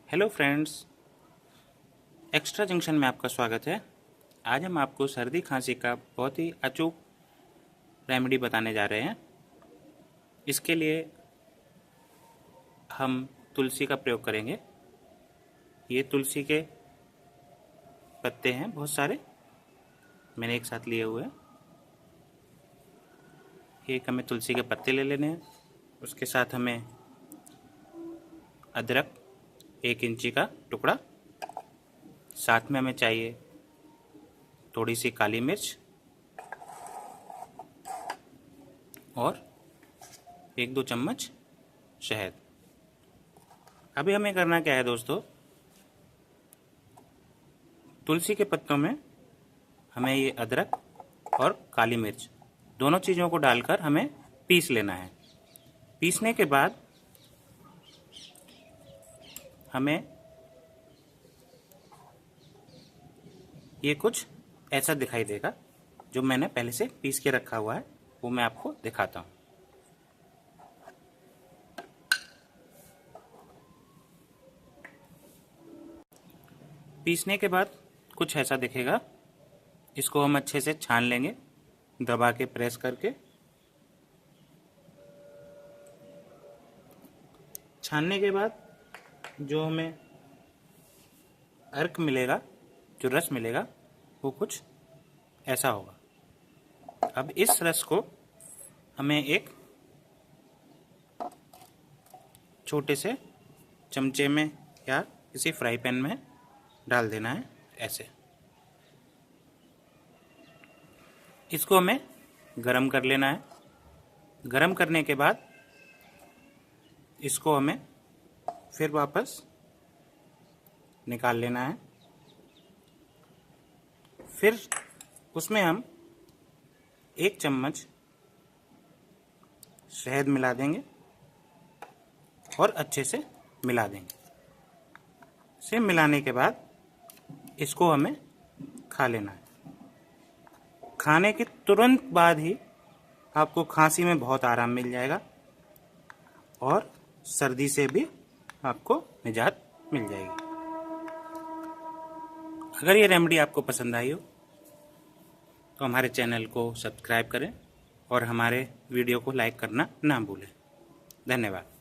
Hello friends, extra junction में आपका स्वागत है। आज हम आपको सर्दी खांसी का बहुत ही अचूक रेमेडी बताने जा रहे हैं। इसके लिए हम तुलसी का प्रयोग करेंगे। ये तुलसी के पत्ते हैं, बहुत सारे मैंने एक साथ लिए हुए हैं। एक हमें तुलसी के पत्ते ले लेने हैं। उसके साथ हमें अदरक 1 इंची का टुकड़ा, साथ में हमें चाहिए थोड़ी सी काली मिर्च और 1-2 चम्मच शहद। अभी हमें करना क्या है दोस्तों, तुलसी के पत्तों में हमें ये अदरक और काली मिर्च दोनों चीज़ों को डालकर हमें पीस लेना है। पीसने के बाद हमें ये कुछ ऐसा दिखाई देगा। जो मैंने पहले से पीस के रखा हुआ है वो मैं आपको दिखाता हूँ। पीसने के बाद कुछ ऐसा दिखेगा। इसको हम अच्छे से छान लेंगे, दबा के प्रेस करके। छानने के बाद जो हमें अर्क मिलेगा, जो रस मिलेगा, वो कुछ ऐसा होगा। अब इस रस को हमें एक छोटे से चमचे में या किसी फ्राई पैन में डाल देना है ऐसे। इसको हमें गरम कर लेना है। गरम करने के बाद इसको हमें फिर वापस निकाल लेना है। फिर उसमें हम 1 चम्मच शहद मिला देंगे और अच्छे से मिला देंगे। इसे मिलाने के बाद इसको हमें खा लेना है। खाने के तुरंत बाद ही आपको खांसी में बहुत आराम मिल जाएगा और सर्दी से भी आपको निजात मिल जाएगी। अगर ये रेमेडी आपको पसंद आई हो तो हमारे चैनल को सब्सक्राइब करें और हमारे वीडियो को लाइक करना ना भूलें। धन्यवाद।